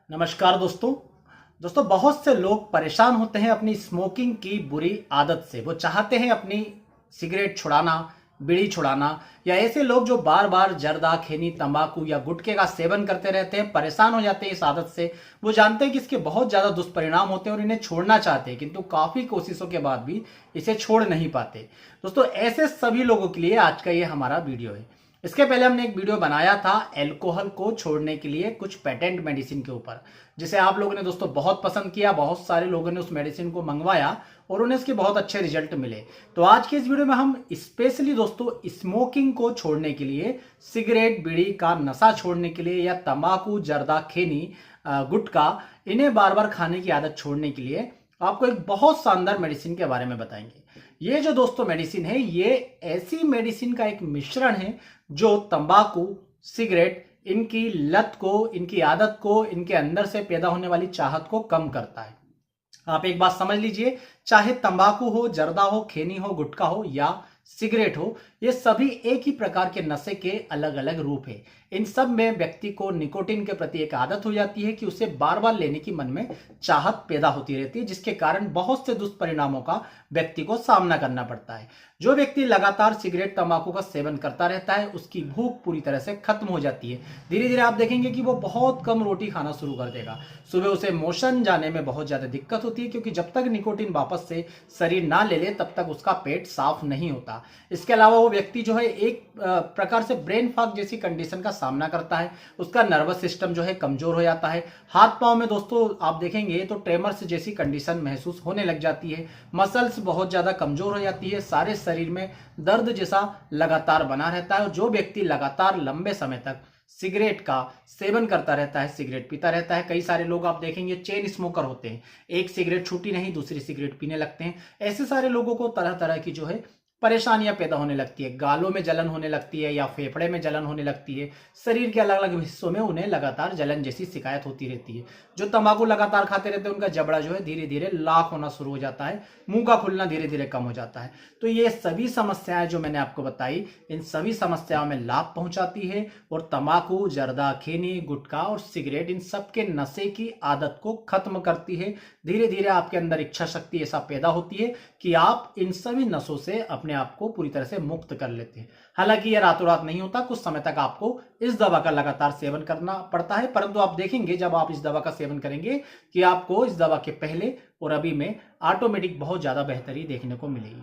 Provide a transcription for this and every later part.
नमस्कार दोस्तों बहुत से लोग परेशान होते हैं अपनी स्मोकिंग की बुरी आदत से। वो चाहते हैं अपनी सिगरेट छुड़ाना, बीड़ी छुड़ाना, या ऐसे लोग जो बार बार जर्दा, खैनी, तंबाकू या गुटखे का सेवन करते रहते हैं, परेशान हो जाते हैं इस आदत से। वो जानते हैं कि इसके बहुत ज्यादा दुष्परिणाम होते हैं और इन्हें छोड़ना चाहते हैं, किंतु काफी कोशिशों के बाद भी इसे छोड़ नहीं पाते। दोस्तों ऐसे सभी लोगों के लिए आज का ये हमारा वीडियो है। इसके पहले हमने एक वीडियो बनाया था अल्कोहल को छोड़ने के लिए कुछ पेटेंट मेडिसिन के ऊपर, जिसे आप लोगों ने दोस्तों बहुत पसंद किया। बहुत सारे लोगों ने उस मेडिसिन को मंगवाया और उन्हें इसके बहुत अच्छे रिजल्ट मिले। तो आज के इस वीडियो में हम स्पेशली दोस्तों स्मोकिंग को छोड़ने के लिए, सिगरेट, बीड़ी का नशा छोड़ने के लिए, या तंबाकू, जर्दा, खैनी, गुटखा, इन्हें बार बार खाने की आदत छोड़ने के लिए आपको एक बहुत शानदार मेडिसिन के बारे में बताएंगे। ये जो दोस्तों मेडिसिन है, ये ऐसी मेडिसिन का एक मिश्रण है जो तंबाकू, सिगरेट, इनकी लत को, इनकी आदत को, इनके अंदर से पैदा होने वाली चाहत को कम करता है। आप एक बात समझ लीजिए, चाहे तंबाकू हो, जर्दा हो, खैनी हो, गुटखा हो या सिगरेट हो, ये सभी एक ही प्रकार के नशे के अलग अलग रूप है। इन सब में व्यक्ति को निकोटीन के प्रति एक आदत हो जाती है कि उसे बार बार लेने की मन में चाहत पैदा होती रहती है, जिसके कारण बहुत से दुष्परिणामों का व्यक्ति को सामना करना पड़ता है। जो व्यक्ति लगातार सिगरेट, तंबाकू का सेवन करता रहता है, उसकी भूख पूरी तरह से खत्म हो जाती है। धीरे धीरे आप देखेंगे कि वो बहुत कम रोटी खाना शुरू कर देगा। सुबह उसे मोशन जाने में बहुत ज्यादा दिक्कत होती है, क्योंकि जब तक निकोटीन वापस से शरीर ना ले ले तब तक उसका पेट साफ नहीं होता। इसके अलावा वो व्यक्ति जो है एक प्रकार से ब्रेन फॉग जैसी कंडीशन का सामना करता है। उसका नर्वस सिस्टम जो है कमजोर हो जाता है। हाथ पांव में दोस्तों आप देखेंगे तो ट्रेमर्स जैसी कंडीशन महसूस होने लग जाती है। मसल्स बहुत ज्यादा कमजोर हो जाती है। सारे शरीर में दर्द जैसा लगातार बना रहता है। और जो व्यक्ति लगातार लंबे समय तक सिगरेट का सेवन करता रहता है, सिगरेट पीता रहता है, कई सारे लोग आप देखेंगे चेन स्मोकर होते हैं, एक सिगरेट छूटी नहीं दूसरी सिगरेट पीने लगते हैं। ऐसे सारे लोगों को तरह तरह की जो है परेशानियां पैदा होने लगती है। गालों में जलन होने लगती है या फेफड़े में जलन होने लगती है। शरीर के अलग अलग हिस्सों में उन्हें लगातार जलन जैसी शिकायत होती रहती है। जो तंबाकू लगातार खाते रहते हैं उनका जबड़ा जो है धीरे धीरे लाख होना शुरू हो जाता है। मुंह का खुलना धीरे धीरे कम हो जाता है। तो ये सभी समस्याएं जो मैंने आपको बताई, इन सभी समस्याओं में लाभ पहुंचाती है। और तंबाकू, जर्दा, खैनी, गुटखा और सिगरेट इन सब के नशे की आदत को खत्म करती है। धीरे धीरे आपके अंदर इच्छा शक्ति ऐसा पैदा होती है कि आप इन सभी नशों से अपने आप को पूरी तरह से मुक्त कर लेते हैं। हालांकि यह रातों रात नहीं होता, कुछ समय तक आपको इस दवा का लगातार सेवन करना पड़ता है। परंतु आप देखेंगे जब आप इस दवा का सेवन करेंगे कि आपको इस दवा के पहले और अभी में ऑटोमेटिक बहुत ज्यादा बेहतरी देखने को मिलेगी।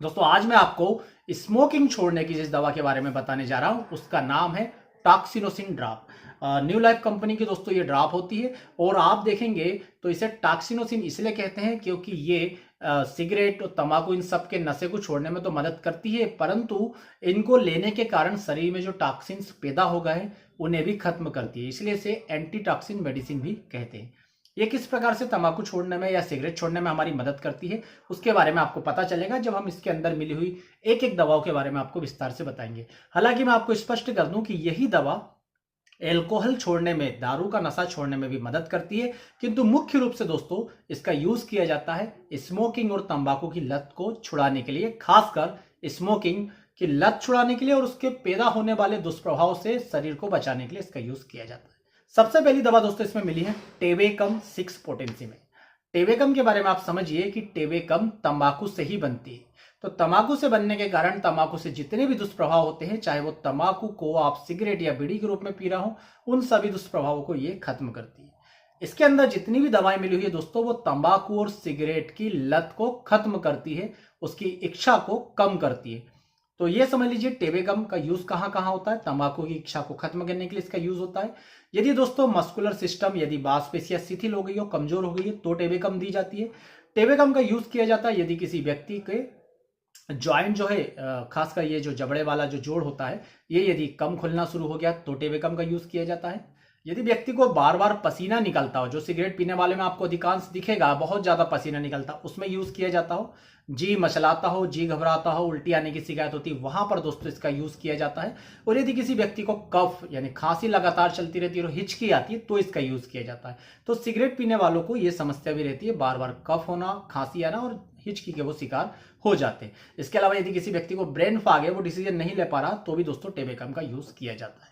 दोस्तों आज मैं आपको स्मोकिंग छोड़ने की जिस दवा के बारे में बताने जा रहा हूं, उसका नाम है टॉक्सिनोसिन ड्रॉप। न्यू लाइफ कंपनी की दोस्तों ये ड्रॉप होती है। और आप देखेंगे तो इसे टॉक्सिनोसिन इसलिए कहते हैं क्योंकि ये सिगरेट और तंबाकू इन सब के नशे को छोड़ने में तो मदद करती है, परंतु इनको लेने के कारण शरीर में जो टॉक्सिन्स पैदा हो गए उन्हें भी खत्म करती है। इसलिए इसे एंटी टॉक्सिन मेडिसिन भी कहते हैं। ये किस प्रकार से तंबाकू छोड़ने में या सिगरेट छोड़ने में हमारी मदद करती है, उसके बारे में आपको पता चलेगा जब हम इसके अंदर मिली हुई एक एक दवाओं के बारे में आपको विस्तार से बताएंगे। हालांकि मैं आपको स्पष्ट कर दूं कि यही दवा एल्कोहल छोड़ने में, दारू का नशा छोड़ने में भी मदद करती है, किंतु मुख्य रूप से दोस्तों इसका यूज किया जाता है स्मोकिंग और तंबाकू की लत को छुड़ाने के लिए, खासकर स्मोकिंग की लत छुड़ाने के लिए और उसके पैदा होने वाले दुष्प्रभाव से शरीर को बचाने के लिए इसका यूज किया जाता है। सबसे पहली दवा दोस्तों इसमें मिली है टेबेकम 6 पोटेंसी में। टेबेकम के बारे में आप समझिए कि टेबेकम तंबाकू से ही बनती है। तो तंबाकू से बनने के कारण तंबाकू से जितने भी दुष्प्रभाव होते हैं, चाहे वो तंबाकू को आप सिगरेट या बीड़ी के रूप में पी रहा हो, उन सभी दुष्प्रभावों को ये खत्म करती है। इसके अंदर जितनी भी दवाएं मिली हुई है दोस्तों, वो तंबाकू और सिगरेट की लत को खत्म करती है, उसकी इच्छा को कम करती है। तो ये समझ लीजिए टेबेकम का यूज कहां कहां होता है। तंबाकू की इच्छा को खत्म करने के लिए इसका यूज होता है। यदि दोस्तों मस्कुलर सिस्टम, यदि मांसपेशियां शिथिल हो गई हो, कमजोर हो गई है, तो टेबेकम दी जाती है। टेबेकम का यूज किया जाता है यदि किसी व्यक्ति के जॉइंट जो है, खासकर ये जो जबड़े वाला जो जोड़ होता है, ये यदि कम खुलना शुरू हो गया तो टेबेकम का यूज किया जाता है। यदि व्यक्ति को बार बार पसीना निकलता हो, जो सिगरेट पीने वाले में आपको अधिकांश दिखेगा बहुत ज्यादा पसीना निकलता, उसमें यूज किया जाता हो। जी मचलाता हो, जी घबराता हो, उल्टी आने की शिकायत होती, वहां पर दोस्तों इसका यूज किया जाता है। और यदि किसी व्यक्ति को कफ यानी खांसी लगातार चलती रहती है और हिचकी आती है, तो इसका यूज किया जाता है। तो सिगरेट पीने वालों को यह समस्या भी रहती है, बार बार कफ होना, खांसी आना और हिचकी के वो शिकार हो जाते हैं। इसके अलावा यदि किसी व्यक्ति को ब्रेन फॉग है, वो डिसीजन नहीं ले पा रहा, तो भी दोस्तों टेबेकम का यूज किया जाता है।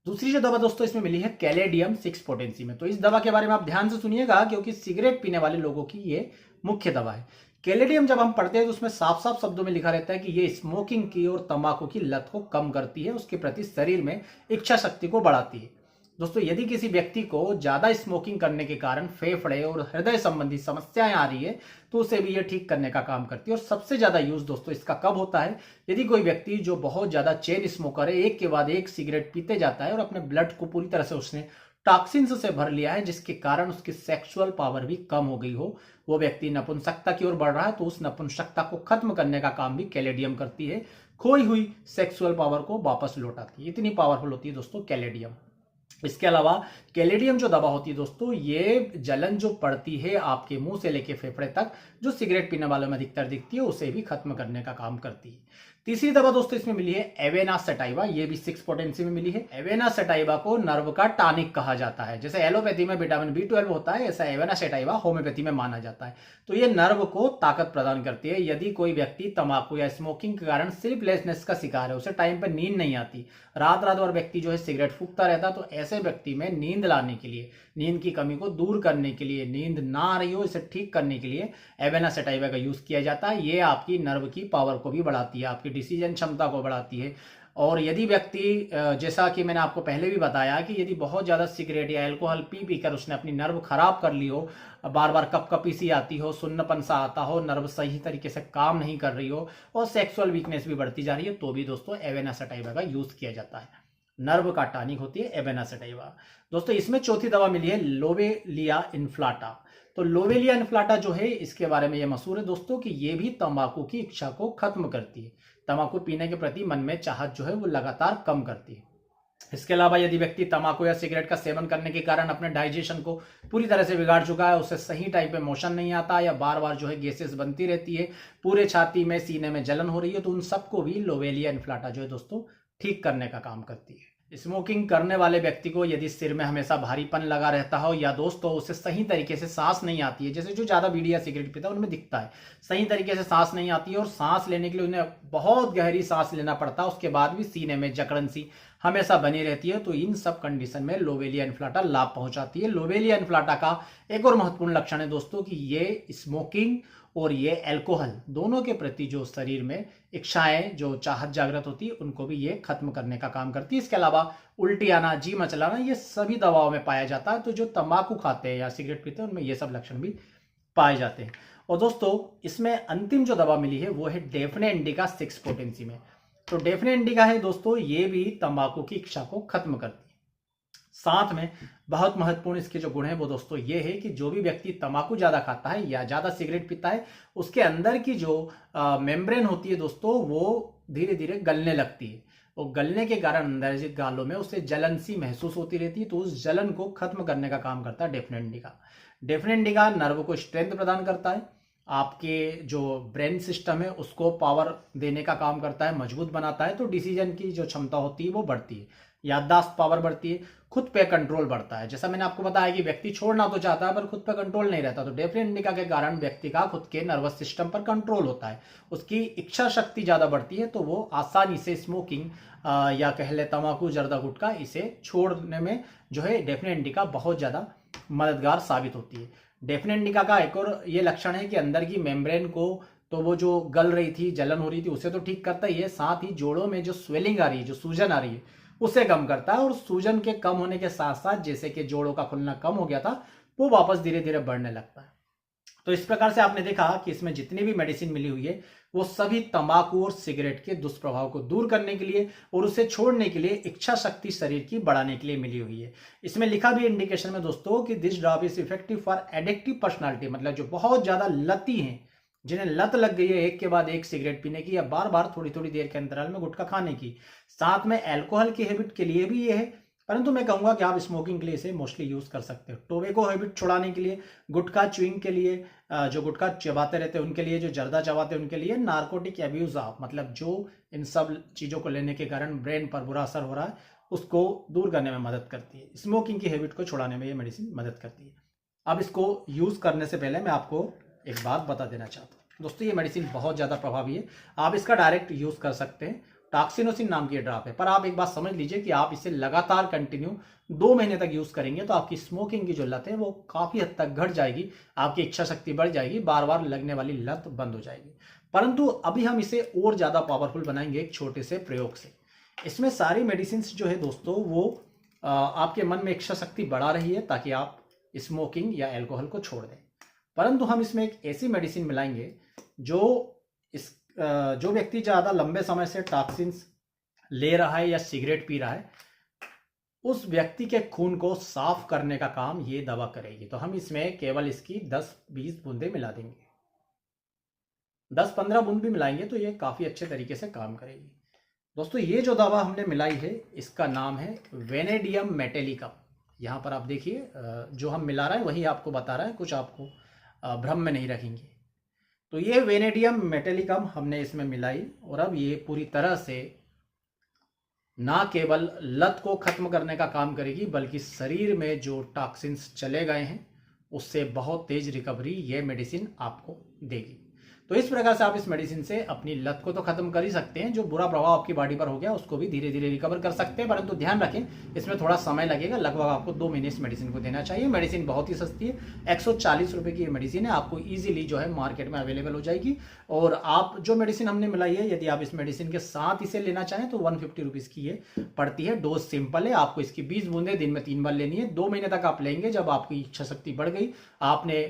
दूसरी जो दवा दोस्तों इसमें मिली है कैलेडियम 6 पोटेंसी में। तो इस दवा के बारे में आप ध्यान से सुनिएगा क्योंकि सिगरेट पीने वाले लोगों की ये मुख्य दवा है। कैलेडियम जब हम पढ़ते हैं तो उसमें साफ साफ शब्दों में लिखा रहता है कि ये स्मोकिंग की और तंबाकू की लत को कम करती है, उसके प्रति शरीर में इच्छा शक्ति को बढ़ाती है। दोस्तों यदि किसी व्यक्ति को ज्यादा स्मोकिंग करने के कारण फेफड़े और हृदय संबंधी समस्याएं आ रही है तो उसे भी ये ठीक करने का काम करती है। और सबसे ज्यादा यूज दोस्तों इसका कब होता है, यदि कोई व्यक्ति जो बहुत ज्यादा चेन स्मोकर है, एक के बाद एक सिगरेट पीते जाता है और अपने ब्लड को पूरी तरह से उसने टॉक्सिन्स से भर लिया है जिसके कारण उसकी सेक्सुअल पावर भी कम हो गई हो, वो व्यक्ति नपुंसकता की ओर बढ़ रहा है, तो उस नपुंसकता को खत्म करने का काम भी कैलेडियम करती है, खोई हुई सेक्सुअल पावर को वापस लौटाती है। इतनी पावरफुल होती है दोस्तों कैलेडियम। इसके अलावा कैलेडियम जो दवा होती है दोस्तों, ये जलन जो पड़ती है आपके मुंह से लेके फेफड़े तक, जो सिगरेट पीने वालों में अधिकतर दिखती है, उसे भी खत्म करने का काम करती है। तीसरी दवा दोस्तों इसमें मिली है एवेना सेटाइवा, ये भी 6 पोटेंसी में मिली है। एवेना सेटाइवा को नर्व का टॉनिक कहा जाता है। जैसे एलोपैथी में विटामिन B12 होता है, ऐसा एवेना सेटाइवा होम्योपैथी में माना जाता है। तो ये नर्व को ताकत प्रदान करती है। यदि कोई व्यक्ति तंबाकू या स्मोकिंग के कारण स्लीपलेसनेस का शिकार है, उसे टाइम पर नींद नहीं आती, रात रात भर व्यक्ति जो है सिगरेट फूकता रहता, तो ऐसे व्यक्ति में नींद लाने के लिए, नींद की कमी को दूर करने के लिए, नींद ना आ रही हो इसे ठीक करने के लिए एवेना सेटाइवा का यूज किया जाता है। ये आपकी नर्व की पावर को भी बढ़ाती है, आपकी डिसीजन क्षमता को बढ़ाती है। और यदि व्यक्ति जैसा कि मैंने आपको पहले भी बताया कि यदि बहुत ज्यादा सिगरेट या अल्कोहल पी पी कर उसने अपनी नर्व खराब कर ली हो, बार बार कपकपी सी आती हो, सुन्नपन सा आता हो, नर्व सही तरीके से काम नहीं कर रही हो और सेक्सुअल वीकनेस भी बढ़ती जा रही है, तो भी दोस्तों एवेना सेटाइवा का यूज किया जाता है। नर्व का टॉनिक होती है एवेना सेटाइवा। दोस्तों इसमें चौथी दवा मिली है लोवेलिया इन्फ्लाटा। तो लोवेलिया इन्फ्लाटा जो है इसके बारे में यह मशहूर है दोस्तों कि ये भी तंबाकू की इच्छा को खत्म करती है, तंबाकू पीने के प्रति मन में चाहत जो है वो लगातार कम करती है। इसके अलावा यदि व्यक्ति तंबाकू या सिगरेट का सेवन करने के कारण अपने डाइजेशन को पूरी तरह से बिगाड़ चुका है, उसे सही टाइम पे मोशन नहीं आता या बार बार जो है गैसेस बनती रहती है, पूरे छाती में सीने में जलन हो रही है, तो उन सबको भी लोवेलिया इन्फ्लाटा जो है दोस्तों ठीक करने का काम करती है। स्मोकिंग करने वाले व्यक्ति को यदि सिर में हमेशा भारीपन लगा रहता हो या दोस्तों उसे सही तरीके से सांस नहीं आती है, जैसे जो ज्यादा बीड़ी या सिगरेट पीता है उनमें दिखता है, सही तरीके से सांस नहीं आती है और सांस लेने के लिए उन्हें बहुत गहरी सांस लेना पड़ता है, उसके बाद भी सीने में जकड़न सी हमेशा बनी रहती है, तो इन सब कंडीशन में लोवेलिया इन्फ्लाटा लाभ पहुंचाती है। लोवेलिया इन्फ्लाटा का एक और महत्वपूर्ण लक्षण है दोस्तों कि ये स्मोकिंग और ये अल्कोहल दोनों के प्रति जो शरीर में इच्छाएं, जो चाहत जागृत होती है, उनको भी ये खत्म करने का काम करती है। इसके अलावा उल्टी आना, जी मचलाना, ये सभी दवाओं में पाया जाता है। तो जो तंबाकू खाते हैं या सिगरेट पीते हैं उनमें ये सब लक्षण भी पाए जाते हैं। और दोस्तों इसमें अंतिम जो दवा मिली है वो है डेफने इंडिका 6 पोटेंसी में। तो डेफने इंडिका है दोस्तों, ये भी तंबाकू की इच्छा को खत्म करती है। साथ में बहुत महत्वपूर्ण इसके जो गुण है वो दोस्तों ये है कि जो भी व्यक्ति तंबाकू ज्यादा खाता है या ज्यादा सिगरेट पीता है, उसके अंदर की जो मेम्ब्रेन होती है दोस्तों वो धीरे धीरे गलने लगती है, और गलने के कारण अंदर के गालों में उसे जलन सी महसूस होती रहती है, तो उस जलन को खत्म करने का काम करता है डेफने इंडिका। डेफने इंडिका नर्व को स्ट्रेंथ प्रदान करता है, आपके जो ब्रेन सिस्टम है उसको पावर देने का काम करता है, मजबूत बनाता है, तो डिसीजन की जो क्षमता होती है वो बढ़ती है, याददाश्त पावर बढ़ती है, खुद पे कंट्रोल बढ़ता है। जैसा मैंने आपको बताया कि व्यक्ति छोड़ना तो चाहता है पर खुद पे कंट्रोल नहीं रहता, तो डेफने इंडिका के कारण व्यक्ति का खुद के नर्वस सिस्टम पर कंट्रोल होता है, उसकी इच्छा शक्ति ज्यादा बढ़ती है, तो वो आसानी से स्मोकिंग या कह ले तंबाकू, जर्दा, गुटखा इसे छोड़ने में जो है डेफने इंडिका बहुत ज्यादा मददगार साबित होती है। डेफने इंडिका का एक और ये लक्षण है कि अंदर की मेम्ब्रेन को, तो वो जो गल रही थी, जलन हो रही थी, उसे तो ठीक करता ही है, साथ ही जोड़ों में जो स्वेलिंग आ रही है, जो सूजन आ रही है, उसे कम करता है। और सूजन के कम होने के साथ साथ जैसे कि जोड़ों का खुलना कम हो गया था, वो वापस धीरे धीरे बढ़ने लगता है। तो इस प्रकार से आपने देखा कि इसमें जितनी भी मेडिसिन मिली हुई है वो सभी तंबाकू और सिगरेट के दुष्प्रभाव को दूर करने के लिए और उसे छोड़ने के लिए, इच्छा शक्ति शरीर की बढ़ाने के लिए मिली हुई है। इसमें लिखा भी इंडिकेशन में दोस्तों कि this drug is effective for addictive personality, मतलब जो बहुत ज्यादा लती हैं, जिन्हें लत लग गई है एक के बाद एक सिगरेट पीने की या बार बार थोड़ी थोड़ी देर के अंतराल में गुटखा खाने की, साथ में अल्कोहल की हैबिट के लिए भी ये है, परंतु मैं कहूंगा कि आप स्मोकिंग के लिए इसे मोस्टली यूज कर सकते हो। टोबैको हैबिट छुड़ाने के लिए, गुटखा च्युइंग के लिए, जो गुटखा चबाते रहते हैं उनके लिए, जो जर्दा चबाते हैं उनके लिए, नार्कोटिक एब्यूज ऑफ, मतलब जो इन सब चीजों को लेने के कारण ब्रेन पर बुरा असर हो रहा है उसको दूर करने में मदद करती है। स्मोकिंग की हैबिट को छुड़ाने में ये मेडिसिन मदद करती है। अब इसको यूज करने से पहले मैं आपको एक बात बता देना चाहता हूँ दोस्तों, ये मेडिसिन बहुत ज़्यादा प्रभावी है, आप इसका डायरेक्ट यूज़ कर सकते हैं टॉक्सिनोसिन नाम की ये ड्रॉप है। पर आप एक बात समझ लीजिए कि आप इसे लगातार कंटिन्यू 2 महीने तक यूज करेंगे तो आपकी स्मोकिंग की जो लत है वो काफी हद तक घट जाएगी, आपकी इच्छा शक्ति बढ़ जाएगी, बार बार लगने वाली लत बंद हो जाएगी। परंतु अभी हम इसे और ज्यादा पावरफुल बनाएंगे एक छोटे से प्रयोग से। इसमें सारी मेडिसिन जो है दोस्तों वो आपके मन में इच्छा शक्ति बढ़ा रही है ताकि आप स्मोकिंग या एल्कोहल को छोड़ दें। परंतु हम इसमें एक ऐसी मेडिसिन मिलाएंगे जो जो व्यक्ति ज़्यादा लंबे समय से टॉक्सिन्स ले रहा है या सिगरेट पी रहा है, उस व्यक्ति के खून को साफ करने का काम ये दवा करेगी। तो हम इसमें केवल इसकी 10-20 बूंदे मिला देंगे, 10-15 बूंद भी मिलाएंगे तो ये काफ़ी अच्छे तरीके से काम करेगी। दोस्तों ये जो दवा हमने मिलाई है इसका नाम है वेनेडियम मेटेलिकम। यहाँ पर आप देखिए जो हम मिला रहे हैं वही आपको बता रहा है, कुछ आपको भ्रम में नहीं रखेंगे। तो ये वेनेडियम मेटेलिकम हमने इसमें मिलाई और अब ये पूरी तरह से ना केवल लत को खत्म करने का काम करेगी बल्कि शरीर में जो टॉक्सिन्स चले गए हैं उससे बहुत तेज रिकवरी ये मेडिसिन आपको देगी। तो इस प्रकार से आप इस मेडिसिन से अपनी लत को तो खत्म कर ही सकते हैं, जो बुरा प्रभाव आपकी बॉडी पर हो गया उसको भी धीरे धीरे रिकवर कर सकते हैं। परंतु ध्यान रखें इसमें थोड़ा समय लगेगा, लगभग आपको 2 महीने इस मेडिसिन को देना चाहिए। मेडिसिन बहुत ही सस्ती है, 140 रुपये की ये मेडिसिन है, आपको ईजिली जो है मार्केट में अवेलेबल हो जाएगी। और आप जो मेडिसिन हमने मिलाई है यदि आप इस मेडिसिन के साथ इसे लेना चाहें तो 150 रुपीज़ की ये पड़ती है। डोज सिंपल है, आपको इसकी 20 बूंदे दिन में 3 बार लेनी है। 2 महीने तक आप लेंगे, जब आपकी इच्छा शक्ति बढ़ गई, आपने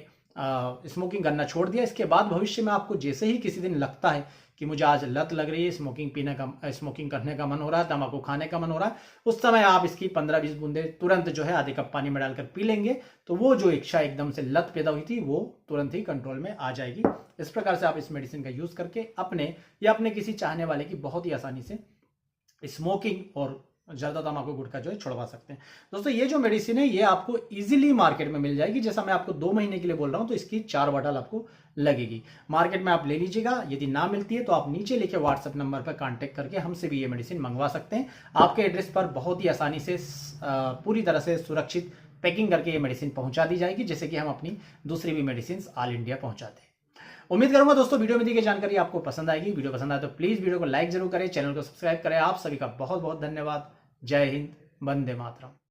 स्मोकिंग करना छोड़ दिया, इसके बाद भविष्य में आपको जैसे ही किसी दिन लगता है कि मुझे आज लत लग रही है, स्मोकिंग करने का मन हो रहा है, तंबाकू खाने का मन हो रहा है, उस समय आप इसकी 15-20 बूंदे तुरंत जो है आधे कप पानी में डालकर पी लेंगे तो वो जो इच्छा एकदम से लत पैदा हुई थी वो तुरंत ही कंट्रोल में आ जाएगी। इस प्रकार से आप इस मेडिसिन का यूज करके अपने या अपने किसी चाहने वाले की बहुत ही आसानी से स्मोकिंग और ज़्यादा तंबाकू गुटखा जो है छुड़वा सकते हैं। दोस्तों ये जो मेडिसिन है ये आपको इजीली मार्केट में मिल जाएगी। जैसा मैं आपको 2 महीने के लिए बोल रहा हूं तो इसकी 4 बॉटल आपको लगेगी, मार्केट में आप ले लीजिएगा। यदि ना मिलती है तो आप नीचे लिखे व्हाट्सएप नंबर पर कांटेक्ट करके हमसे भी ये मेडिसिन मंगवा सकते हैं। आपके एड्रेस पर बहुत ही आसानी से पूरी तरह से सुरक्षित पैकिंग करके ये मेडिसिन पहुंचा दी जाएगी, जैसे कि हम अपनी दूसरी भी मेडिसिन ऑल इंडिया पहुंचाते हैं। उम्मीद करूंगा दोस्तों वीडियो में दी गई जानकारी आपको पसंद आएगी। वीडियो पसंद आए तो प्लीज वीडियो को लाइक जरूर करें, चैनल को सब्सक्राइब करें। आप सभी का बहुत बहुत धन्यवाद। जय हिंद, वंदे मातरम।